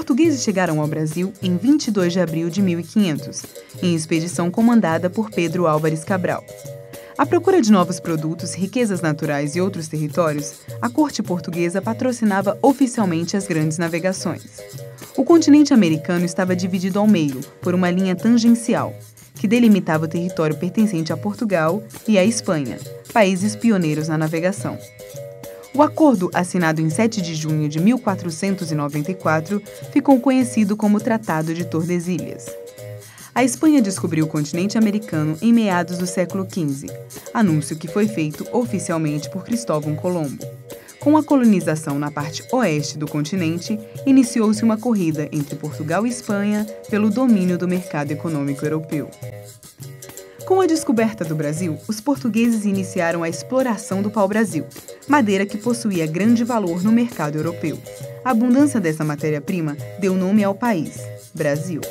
portugueses chegaram ao Brasil em 22 de abril de 1500, em expedição comandada por Pedro Álvares Cabral. À procura de novos produtos, riquezas naturais e outros territórios, a corte portuguesa patrocinava oficialmente as grandes navegações. O continente americano estava dividido ao meio por uma linha tangencial, que delimitava o território pertencente a Portugal e à Espanha, países pioneiros na navegação. O acordo, assinado em 7 de junho de 1494, ficou conhecido como Tratado de Tordesilhas. A Espanha descobriu o continente americano em meados do século XV, anúncio que foi feito oficialmente por Cristóvão Colombo. Com a colonização na parte oeste do continente, iniciou-se uma corrida entre Portugal e Espanha pelo domínio do mercado econômico europeu. Com a descoberta do Brasil, os portugueses iniciaram a exploração do pau-brasil, madeira que possuía grande valor no mercado europeu. A abundância dessa matéria-prima deu nome ao país, Brasil.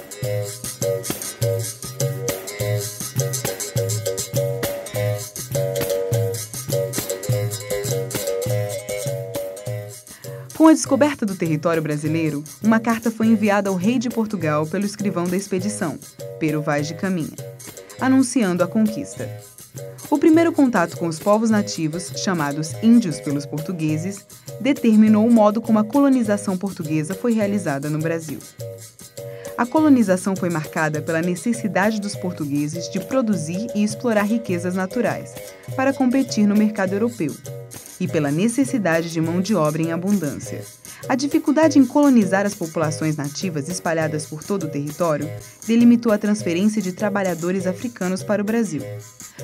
Com a descoberta do território brasileiro, uma carta foi enviada ao rei de Portugal pelo escrivão da expedição, Pero Vaz de Caminha, anunciando a conquista. O primeiro contato com os povos nativos, chamados índios pelos portugueses, determinou o modo como a colonização portuguesa foi realizada no Brasil. A colonização foi marcada pela necessidade dos portugueses de produzir e explorar riquezas naturais para competir no mercado europeu, e pela necessidade de mão de obra em abundância. A dificuldade em colonizar as populações nativas espalhadas por todo o território delimitou a transferência de trabalhadores africanos para o Brasil.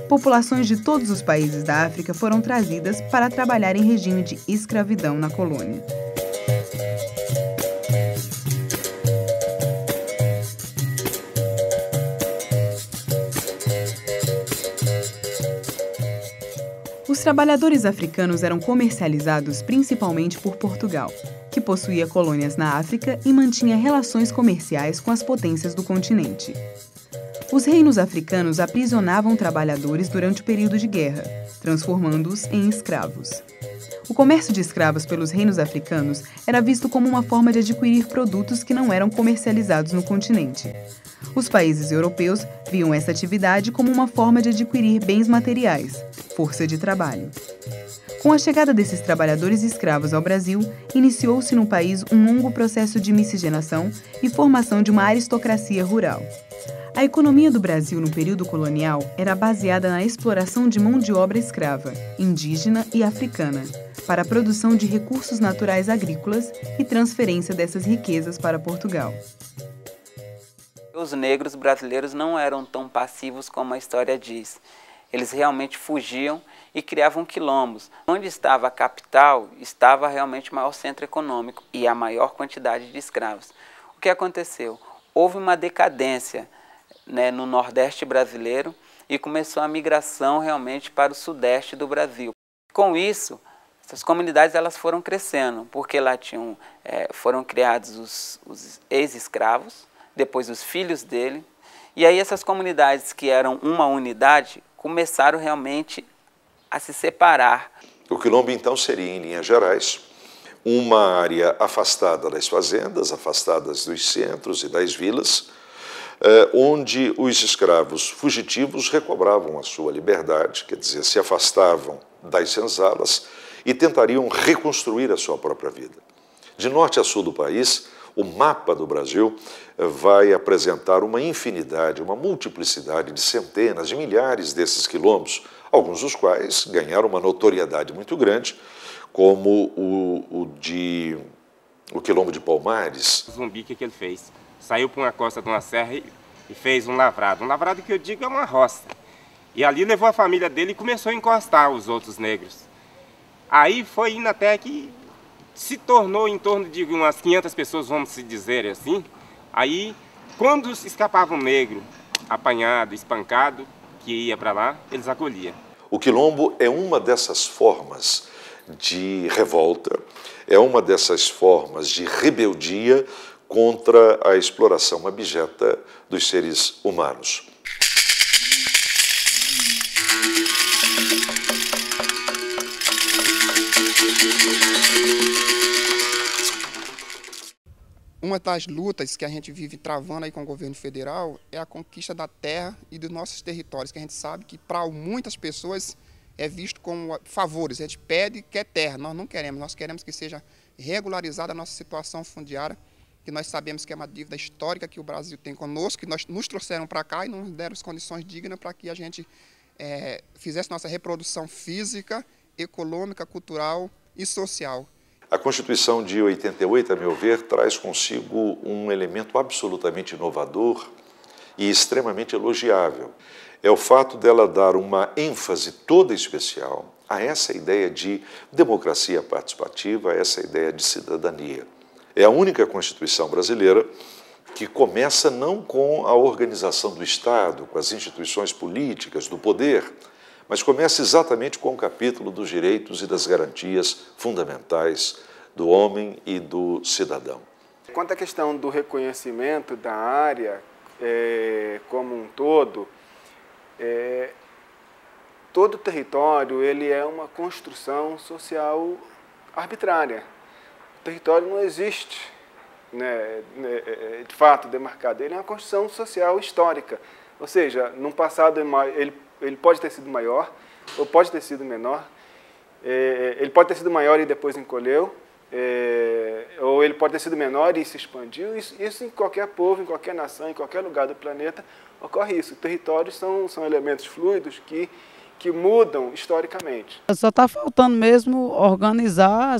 Populações de todos os países da África foram trazidas para trabalhar em regime de escravidão na colônia. Os trabalhadores africanos eram comercializados principalmente por Portugal, que possuía colônias na África e mantinha relações comerciais com as potências do continente. Os reinos africanos aprisionavam trabalhadores durante o período de guerra, transformando-os em escravos. O comércio de escravos pelos reinos africanos era visto como uma forma de adquirir produtos que não eram comercializados no continente. Os países europeus viam essa atividade como uma forma de adquirir bens materiais, força de trabalho. Com a chegada desses trabalhadores escravos ao Brasil, iniciou-se no país um longo processo de miscigenação e formação de uma aristocracia rural. A economia do Brasil no período colonial era baseada na exploração de mão de obra escrava, indígena e africana, para a produção de recursos naturais agrícolas e transferência dessas riquezas para Portugal. Os negros brasileiros não eram tão passivos como a história diz. Eles realmente fugiam e criavam quilombos. Onde estava a capital, estava realmente o maior centro econômico e a maior quantidade de escravos. O que aconteceu? Houve uma decadência, no Nordeste brasileiro e começou a migração realmente para o Sudeste do Brasil. Com isso, essas comunidades elas foram crescendo, porque lá foram criados os ex-escravos, depois os filhos dele, e aí essas comunidades que eram uma unidade começaram realmente a se separar. O quilombo então seria, em linhas gerais, uma área afastada das fazendas, afastadas dos centros e das vilas, onde os escravos fugitivos recobravam a sua liberdade, quer dizer, se afastavam das senzalas e tentariam reconstruir a sua própria vida. De norte a sul do país, o mapa do Brasil vai apresentar uma infinidade, uma multiplicidade de centenas, de milhares desses quilombos, alguns dos quais ganharam uma notoriedade muito grande, como o quilombo de Palmares. O Zumbi, o que ele fez? Saiu para uma costa de uma serra e fez um lavrado. Um lavrado que eu digo é uma roça. E ali levou a família dele e começou a encostar os outros negros. Aí foi indo até que se tornou em torno de umas 500 pessoas, vamos se dizer assim. Aí, quando escapava um negro apanhado, espancado, que ia para lá, eles acolhiam. O quilombo é uma dessas formas de revolta, é uma dessas formas de rebeldia contra a exploração abjeta dos seres humanos. Uma das lutas que a gente vive travando aí com o governo federal é a conquista da terra e dos nossos territórios, que a gente sabe que para muitas pessoas é visto como favores. A gente pede, quer terra, nós não queremos, nós queremos que seja regularizada a nossa situação fundiária, que nós sabemos que é uma dívida histórica que o Brasil tem conosco, que nós nos trouxeram para cá e não nos deram as condições dignas para que a gente fizesse nossa reprodução física, econômica, cultural e social. A Constituição de 88, a meu ver, traz consigo um elemento absolutamente inovador e extremamente elogiável. É o fato dela dar uma ênfase toda especial a essa ideia de democracia participativa, a essa ideia de cidadania. É a única Constituição brasileira que começa não com a organização do Estado, com as instituições políticas, do poder, mas começa exatamente com o capítulo dos direitos e das garantias fundamentais do homem e do cidadão. Quanto à questão do reconhecimento da área como um todo, todo território ele é uma construção social arbitrária. O território não existe, né, de fato demarcado, ele é uma construção social histórica. Ou seja, no passado ele pode ter sido maior ou pode ter sido menor, ele pode ter sido maior e depois encolheu, ou ele pode ter sido menor e se expandiu. Isso em qualquer povo, em qualquer nação, em qualquer lugar do planeta ocorre isso. Territórios são elementos fluidos que mudam historicamente. Só está faltando mesmo organizar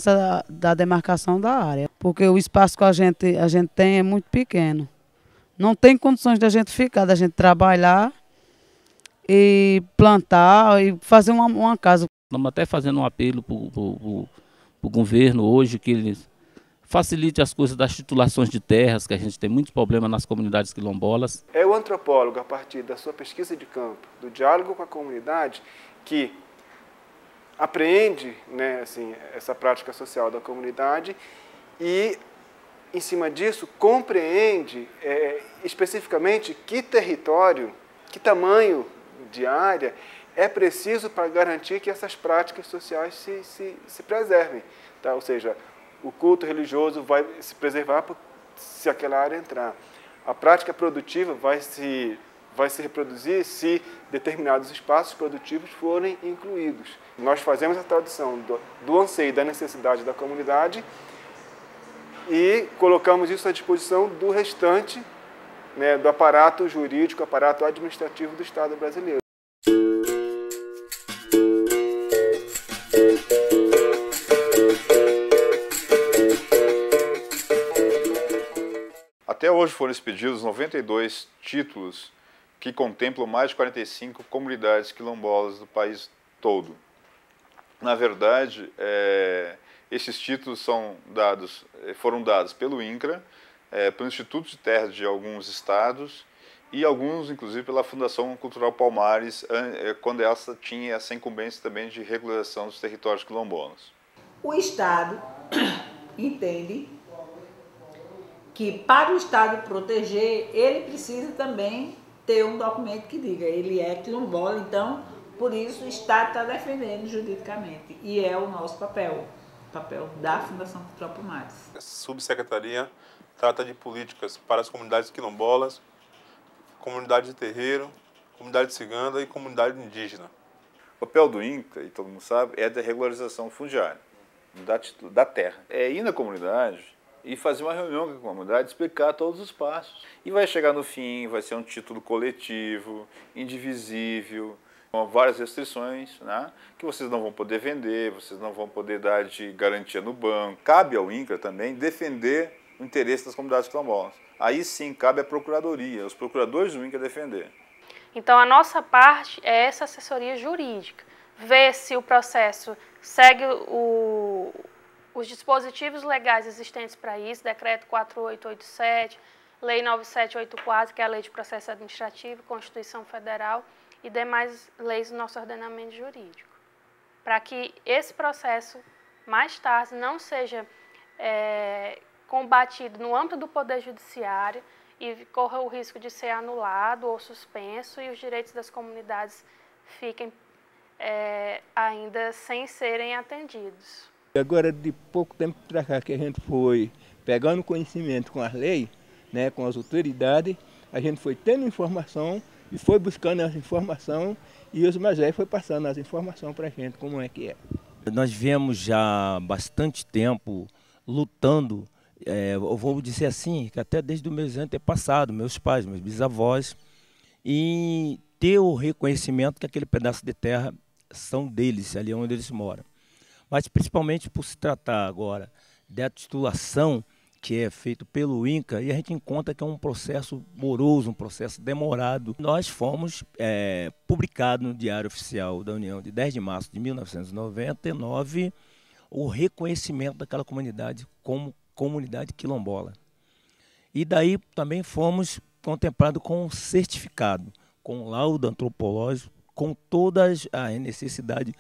da demarcação da área, porque o espaço que a gente tem é muito pequeno. Não tem condições da gente ficar, da gente trabalhar e plantar e fazer uma casa. Estamos até fazendo um apelo para o governo hoje que ele facilite as coisas das titulações de terras, que a gente tem muitos problemas nas comunidades quilombolas. É o antropólogo, a partir da sua pesquisa de campo, do diálogo com a comunidade, que apreende, né, assim, essa prática social da comunidade e, em cima disso, compreende especificamente que território, que tamanho de área é preciso para garantir que essas práticas sociais se preservem. Tá? Ou seja, o culto religioso vai se preservar se aquela área entrar. A prática produtiva vai se reproduzir se determinados espaços produtivos forem incluídos. Nós fazemos a tradução do anseio, da necessidade da comunidade e colocamos isso à disposição do restante, né, do aparato jurídico, aparato administrativo do Estado brasileiro. Até hoje foram expedidos 92 títulos que contemplam mais de 45 comunidades quilombolas do país todo. Na verdade, esses títulos foram dados pelo INCRA, pelo Instituto de Terras de alguns estados e alguns, inclusive, pela Fundação Cultural Palmares, quando essa tinha essa incumbência também de regularização dos territórios quilombolas. O Estado entende que para o Estado proteger, ele precisa também ter um documento que diga ele é quilombola, então, por isso, o Estado está defendendo juridicamente. E é o nosso papel, o papel da Fundação Cultural Palmares. A subsecretaria trata de políticas para as comunidades quilombolas, comunidade de terreiro, comunidade cigana e comunidade indígena. O papel do INCRA, e todo mundo sabe, é da regularização fundiária, da terra. É ir na comunidade e fazer uma reunião com a comunidade, explicar todos os passos. E vai chegar no fim, vai ser um título coletivo, indivisível, com várias restrições, né, que vocês não vão poder vender, vocês não vão poder dar de garantia no banco. Cabe ao INCRA também defender o interesse das comunidades quilombolas. Aí sim, cabe à Procuradoria, os procuradores do INCRA defender. Então, a nossa parte é essa assessoria jurídica, ver se o processo segue os dispositivos legais existentes para isso, Decreto 4887, Lei 9784, que é a Lei de Processo Administrativo, Constituição Federal e demais leis do nosso ordenamento jurídico, para que esse processo, mais tarde, não seja combatido no âmbito do Poder Judiciário e corra o risco de ser anulado ou suspenso e os direitos das comunidades fiquem ainda sem serem atendidos. Agora, de pouco tempo para cá que a gente foi pegando conhecimento com as leis, né, com as autoridades, a gente foi tendo informação e foi buscando essa informação e os mais velhos foi passando as informações para a gente, como é que é. Nós viemos já há bastante tempo lutando, eu vou dizer assim, que até desde os meus antepassados, meus pais, meus bisavós, e ter o reconhecimento que aquele pedaço de terra são deles, ali onde eles moram. Mas principalmente por se tratar agora da titulação que é feito pelo INCRA, e a gente encontra que é um processo moroso, um processo demorado. Nós fomos publicados no Diário Oficial da União de 10 de março de 1999 o reconhecimento daquela comunidade como comunidade quilombola. E daí também fomos contemplados com um certificado, com laudo antropológico, com todas as necessidades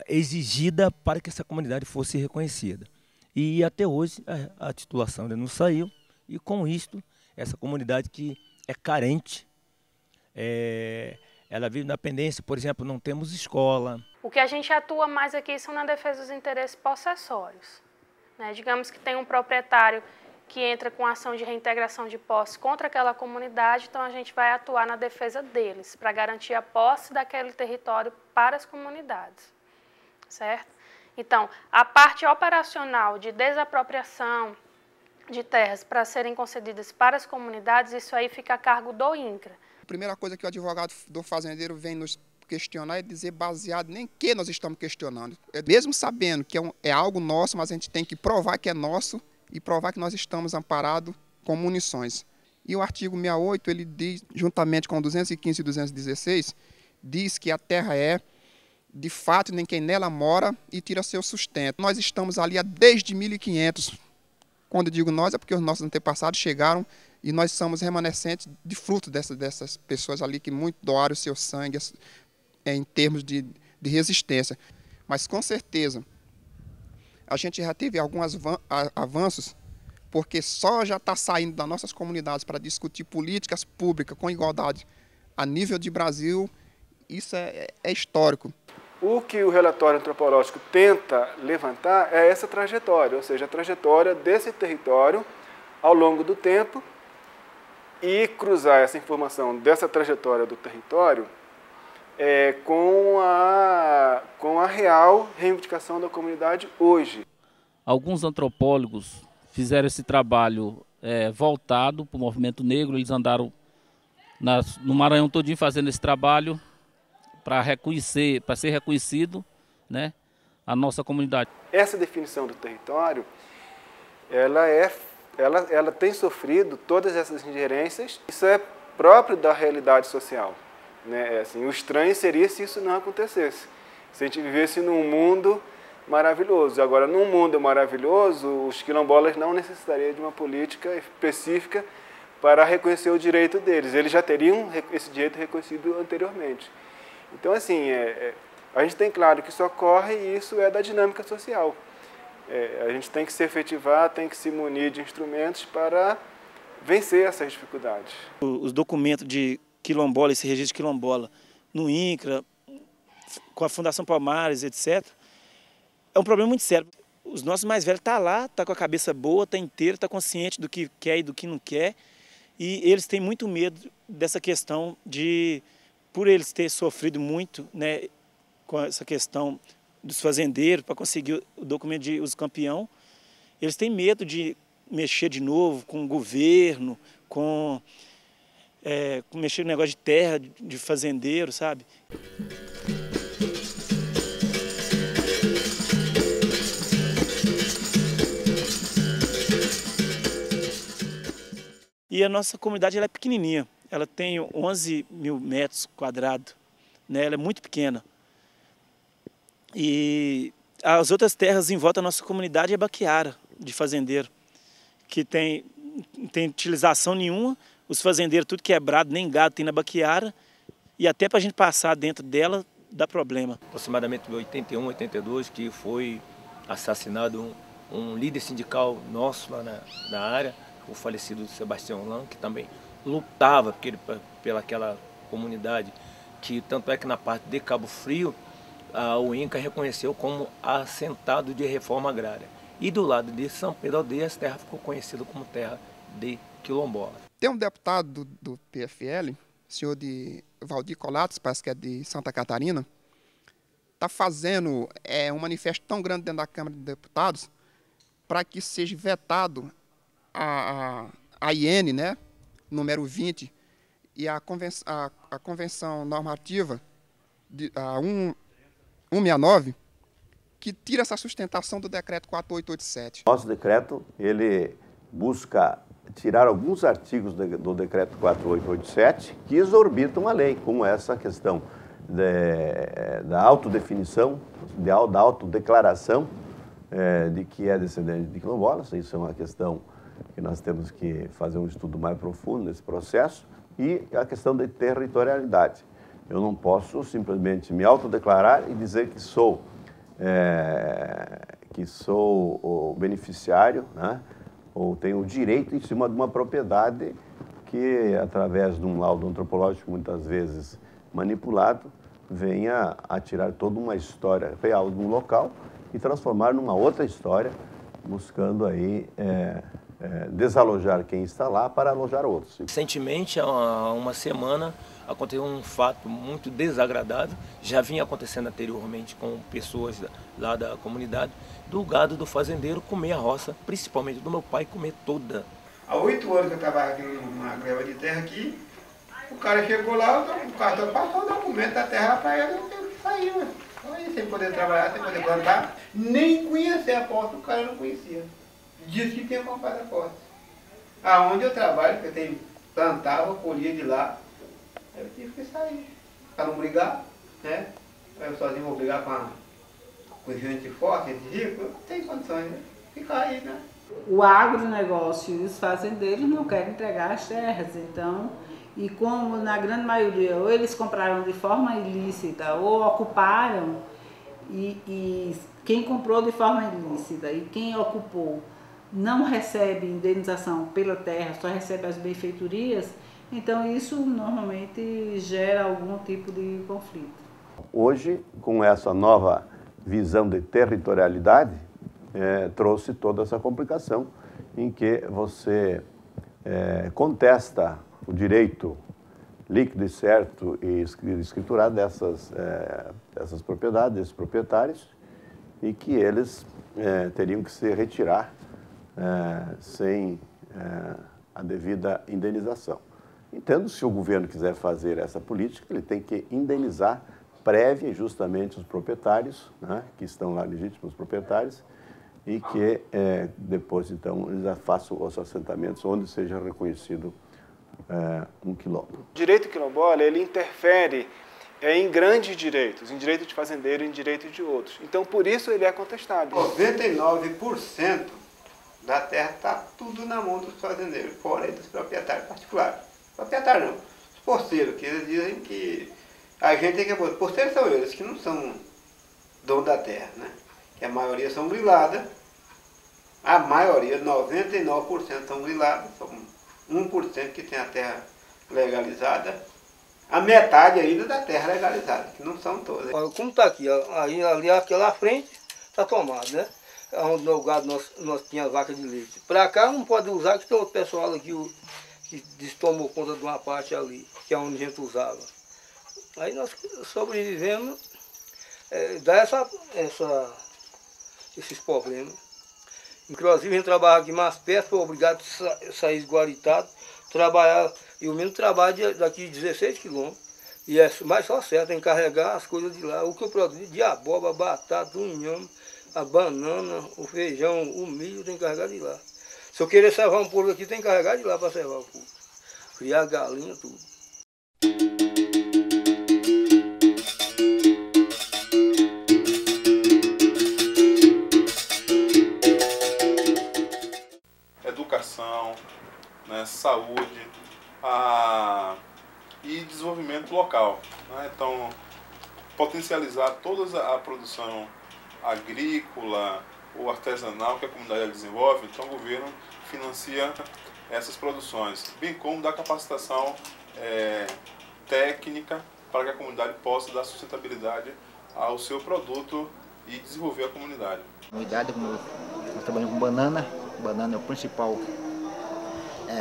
exigida para que essa comunidade fosse reconhecida. E até hoje a titulação ainda não saiu, e com isto, essa comunidade que é carente, ela vive na pendência, por exemplo, não temos escola. O que a gente atua mais aqui são na defesa dos interesses possessórios, né? Digamos que tem um proprietário que entra com ação de reintegração de posse contra aquela comunidade, então a gente vai atuar na defesa deles, para garantir a posse daquele território para as comunidades, certo? Então, a parte operacional de desapropriação de terras para serem concedidas para as comunidades, isso aí fica a cargo do INCRA. A primeira coisa que o advogado do fazendeiro vem nos questionar é dizer baseado nem que nós estamos questionando. Mesmo sabendo que é algo nosso, mas a gente tem que provar que é nosso e provar que nós estamos amparados com munições. E o artigo 68, ele diz, juntamente com 215 e 216, diz que a terra é de fato nem quem nela mora e tira seu sustento. Nós estamos ali desde 1500. Quando eu digo nós, é porque os nossos antepassados chegaram e nós somos remanescentes de fruto dessas pessoas ali que muito doaram o seu sangue em termos de resistência. Mas com certeza, a gente já teve alguns avanços, porque só já está saindo das nossas comunidades para discutir políticas públicas com igualdade a nível de Brasil, isso é histórico. O que o relatório antropológico tenta levantar é essa trajetória, ou seja, a trajetória desse território ao longo do tempo e cruzar essa informação dessa trajetória do território com a real reivindicação da comunidade hoje. Alguns antropólogos fizeram esse trabalho voltado para o movimento negro, eles andaram no Maranhão todinho fazendo esse trabalho para ser reconhecido, né, a nossa comunidade. Essa definição do território, ela tem sofrido todas essas ingerências. Isso é próprio da realidade social, né? Assim, o estranho seria se isso não acontecesse, se a gente vivesse num mundo maravilhoso. Agora, num mundo maravilhoso, os quilombolas não necessitariam de uma política específica para reconhecer o direito deles. Eles já teriam esse direito reconhecido anteriormente. Então, assim, a gente tem claro que isso ocorre e isso é da dinâmica social. A gente tem que se efetivar, tem que se munir de instrumentos para vencer essas dificuldades. Os documentos de quilombola, esse registro de quilombola, no INCRA, com a Fundação Palmares, etc., é um problema muito sério. Os nossos mais velhos estão lá, estão com a cabeça boa, estão inteiro, estão consciente do que quer e do que não quer, e eles têm muito medo dessa questão de, por eles terem sofrido muito, né, com essa questão dos fazendeiros, para conseguir o documento de uso campeão, eles têm medo de mexer de novo com o governo, com mexer no negócio de terra, de fazendeiro, sabe? E a nossa comunidade ela é pequenininha, ela tem 11 mil metros quadrados, né? Ela é muito pequena. E as outras terras em volta da nossa comunidade é baquiara, de fazendeiro, que não tem utilização nenhuma, os fazendeiros tudo quebrado, nem gado tem na baquiara, e até para a gente passar dentro dela dá problema. Aproximadamente em 81, 82, que foi assassinado um líder sindical nosso lá na área, o falecido Sebastião Lan, que também lutava pelaquela comunidade, que tanto é que na parte de Cabo Frio, o INCRA reconheceu como assentado de reforma agrária. E do lado de São Pedro Aldeia, essa terra ficou conhecida como terra de quilombola. Tem um deputado do PFL, senhor de Valdir Colates, parece que é de Santa Catarina, está fazendo um manifesto tão grande dentro da Câmara de Deputados para que seja vetado a IN, né, número 20, e a convenção normativa a 169, que tira essa sustentação do decreto 4887. Nosso decreto, ele busca tirar alguns artigos do decreto 4887 que exorbitam a lei, como essa questão da autodefinição, da autodeclaração de que é descendente de quilombolas. Isso é uma questão que nós temos que fazer um estudo mais profundo nesse processo, e a questão da territorialidade. Eu não posso simplesmente me autodeclarar e dizer que sou o beneficiário, né, ou tenho o direito em cima de uma propriedade que, através de um laudo antropológico muitas vezes manipulado, venha a tirar toda uma história real de um local e transformar numa outra história, buscando aí desalojar quem está lá para alojar outros. Recentemente, há uma semana, aconteceu um fato muito desagradável, já vinha acontecendo anteriormente com pessoas lá da comunidade, do gado do fazendeiro comer a roça, principalmente do meu pai, comer toda. Há 8 anos que eu trabalho aqui numa greva de terra aqui, o cara chegou lá, o cartão passou o documento da terra para ele, não tem o que sair, mano. Aí, sem poder trabalhar, sem poder plantar, nem conhecer a posse, o cara não conhecia. Disse que tinha comprado a posse. Aonde eu trabalho, porque eu plantava, colhia de lá, eu tive que sair, para não brigar, né? Eu sozinho vou brigar com gente forte, gente rico, eu não tenho condições de ficar aí, né? O agronegócio e os fazendeiros não querem entregar as terras, então, e como na grande maioria, ou eles compraram de forma ilícita, ou ocuparam, e quem comprou de forma ilícita e quem ocupou não recebe indenização pela terra, só recebe as benfeitorias, então isso normalmente gera algum tipo de conflito. Hoje, com essa nova visão de territorialidade, trouxe toda essa complicação em que você contesta o direito líquido e certo e escriturado dessas propriedades, desses proprietários, e que eles teriam que se retirar sem a devida indenização. Entendo, se o governo quiser fazer essa política, ele tem que indenizar prévia justamente os proprietários, né, que estão lá legítimos proprietários, e que depois, então, eles façam os assentamentos onde seja reconhecido um quilombo. O direito quilombola, ele interfere em grandes direitos, em direito de fazendeiro, em direito de outros. Então, por isso ele é contestado. 99% da terra está tudo na mão dos fazendeiros, fora aí dos proprietários particulares. Proprietário não, os porceiros, que eles dizem que a gente tem que... Porceiros são eles que não são dono da terra, né? Que a maioria são griladas, a maioria, 99% são griladas, são 1% que tem a terra legalizada, a metade ainda da terra legalizada, que não são todas. Olha, como está aqui, aí ali aquela frente está tomado, né? Onde no gado nós tínhamos vaca de leite. Para cá não pode usar, que tem outro pessoal aqui que tomou conta de uma parte ali, que é onde a gente usava. Aí nós sobrevivemos, dá esses problemas. Inclusive a gente trabalhava aqui mais perto, foi obrigado a sair esguaritado, trabalhar, e o mesmo trabalho daqui de 16 quilômetros. E mas só certo, tem que carregar as coisas de lá. O que eu produzo de abóbora, batata, o inhame, a banana, o feijão, o milho, tem que carregar de lá. Se eu querer servar um porco aqui, tem que carregar de lá para servar o porco. Criar galinha, tudo. Educação, né, saúde e desenvolvimento local, né? Então, potencializar toda a produção agrícola ou artesanal que a comunidade desenvolve. Então o governo financia essas produções, bem como dar capacitação técnica para que a comunidade possa dar sustentabilidade ao seu produto e desenvolver a comunidade. Comunidade, nós trabalhamos com banana. Banana é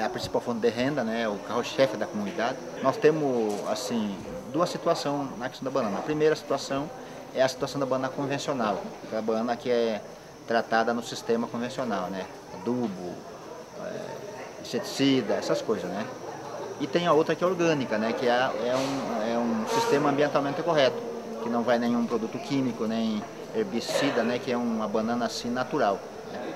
a principal fonte de renda, né? O carro-chefe da comunidade. Nós temos assim duas situações na questão da banana. A primeira situação é a situação da banana convencional, a banana que é tratada no sistema convencional, né? Adubo, inseticida, essas coisas, né? E tem a outra que é orgânica, né? Que é um sistema ambientalmente correto, que não vai nenhum produto químico, nem herbicida, né? Que é uma banana assim natural. Né?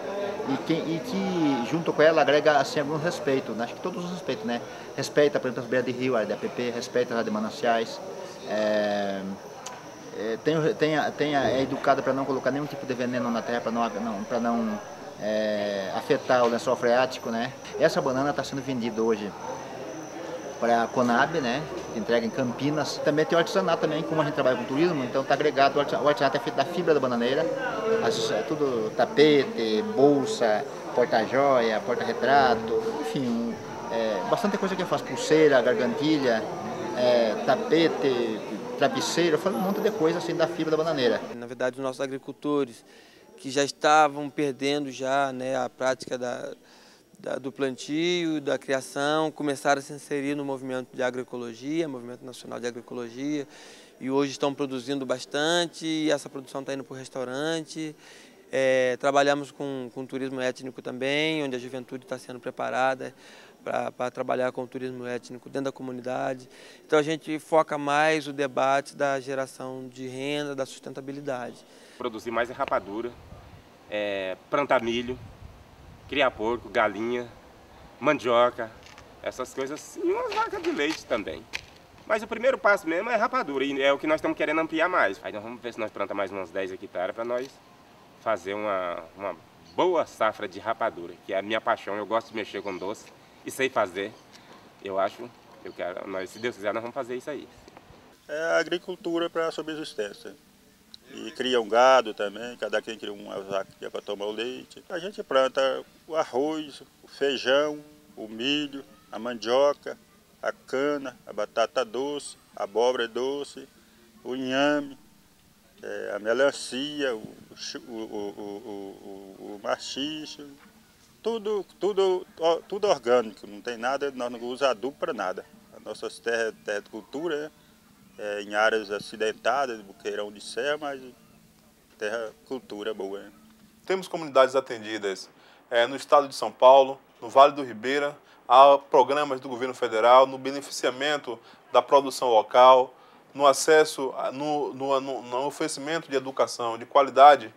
E que junto com ela agrega assim alguns respeitos, né? Acho que todos os respeitos, né? Respeita, por exemplo, as beiras de rio, a área de APP, respeita as áreas de mananciais. É educada para não colocar nenhum tipo de veneno na terra, para não afetar o lençol freático, né? Essa banana está sendo vendida hoje para a Conab, né? Que entrega em Campinas. Também tem o artesanato também, como a gente trabalha com turismo, então está agregado, o artesanato é feito da fibra da bananeira, tudo tapete, bolsa, porta-joia, porta-retrato, enfim, bastante coisa que eu faço, pulseira, gargantilha, tapete, travesseiro, eu falo um monte de coisa assim da fibra da bananeira. Na verdade, os nossos agricultores que já estavam perdendo já, né, a prática do plantio, da criação, começaram a se inserir no movimento de agroecologia, movimento nacional de agroecologia, e hoje estão produzindo bastante, e essa produção está indo para o restaurante. Trabalhamos com turismo étnico também, onde a juventude está sendo preparada para trabalhar com o turismo étnico dentro da comunidade. Então a gente foca mais o debate da geração de renda, da sustentabilidade. Produzir mais rapadura, plantar milho, criar porco, galinha, mandioca, essas coisas, e umas vacas de leite também. Mas o primeiro passo mesmo é rapadura, e é o que nós estamos querendo ampliar mais. Aí nós vamos ver se nós plantamos mais uns 10 hectares para nós fazer uma boa safra de rapadura, que é a minha paixão. Eu gosto de mexer com doce e sei fazer. Se Deus quiser, nós vamos fazer isso aí. É a agricultura para a subsistência. E cria um gado também, cada quem cria uma vaca para tomar o leite. A gente planta o arroz, o feijão, o milho, a mandioca, a cana, a batata doce, a abóbora doce, o inhame, a melancia, o maxixe, tudo orgânico, não tem nada, nós não usamos adubo para nada. As nossas terras de cultura, né? Em áreas acidentadas, buqueirão de serra, mas terra cultura boa. Né? Temos comunidades atendidas no estado de São Paulo, no Vale do Ribeira, há programas do governo federal no beneficiamento da produção local, no acesso, no oferecimento de educação de qualidade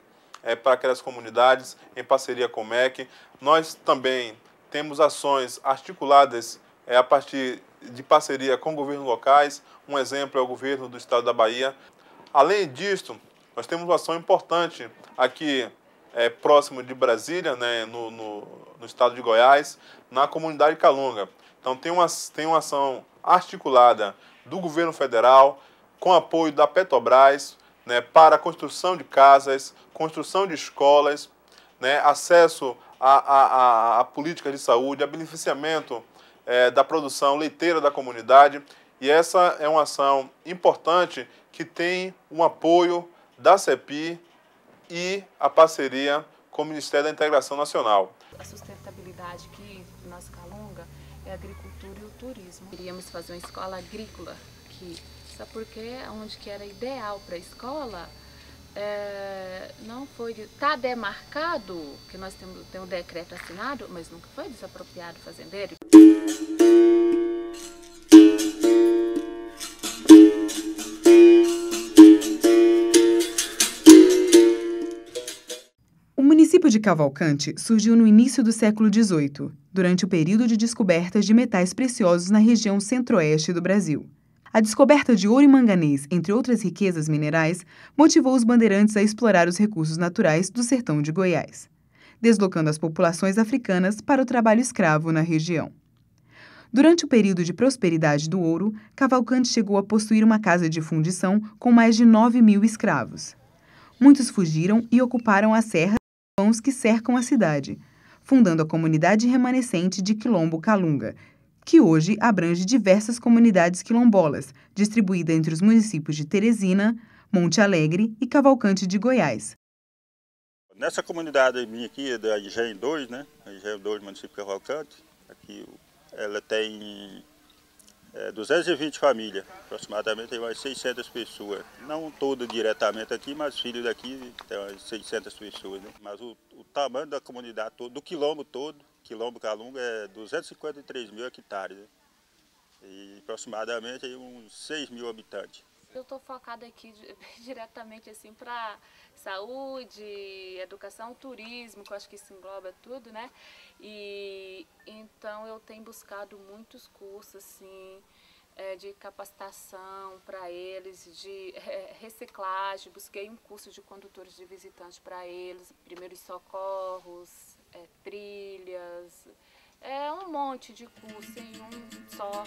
para aquelas comunidades, em parceria com o MEC. Nós também temos ações articuladas a partir de parceria com governos locais. Um exemplo é o governo do estado da Bahia. Além disso, nós temos uma ação importante aqui próximo de Brasília, né, no estado de Goiás, na comunidade Calunga. Então tem uma ação articulada do governo federal, com apoio da Petrobras, né, para a construção de casas, construção de escolas, né, acesso a políticas de saúde, a beneficiamento da produção leiteira da comunidade. E essa é uma ação importante que tem um apoio da CEPI e a parceria com o Ministério da Integração Nacional. A sustentabilidade aqui no nosso Calunga é a agricultura e o turismo. Queríamos fazer uma escola agrícola aqui, sabe por quê? Onde que era ideal para a escola, não foi, está demarcado, que nós temos um decreto assinado, mas nunca foi desapropriado fazendeiro. O município de Cavalcante surgiu no início do século XVIII, durante o período de descobertas de metais preciosos na região centro-oeste do Brasil. A descoberta de ouro e manganês, entre outras riquezas minerais, motivou os bandeirantes a explorar os recursos naturais do sertão de Goiás, deslocando as populações africanas para o trabalho escravo na região. Durante o período de prosperidade do ouro, Cavalcante chegou a possuir uma casa de fundição com mais de 9.000 escravos. Muitos fugiram e ocuparam as serras que cercam a cidade, fundando a comunidade remanescente de Quilombo Calunga, que hoje abrange diversas comunidades quilombolas, distribuídas entre os municípios de Teresina, Monte Alegre e Cavalcante de Goiás. Nessa comunidade minha aqui, da Engenho 2, né? Engenho 2, município de Cavalcante, aqui ela tem 220 famílias, aproximadamente tem mais 600 pessoas. Não todas diretamente aqui, mas filhos daqui tem umas 600 pessoas, né? Mas o tamanho da comunidade todo, do quilombo todo, quilombo Calunga, é 253 mil hectares, né? E aproximadamente aí uns 6 mil habitantes. Eu estou focada aqui diretamente assim para saúde, educação, turismo, que eu acho que isso engloba tudo, né? E então eu tenho buscado muitos cursos assim de capacitação para eles, de reciclagem. Busquei um curso de condutores de visitantes para eles, primeiros socorros, trilhas, um monte de curso em um só.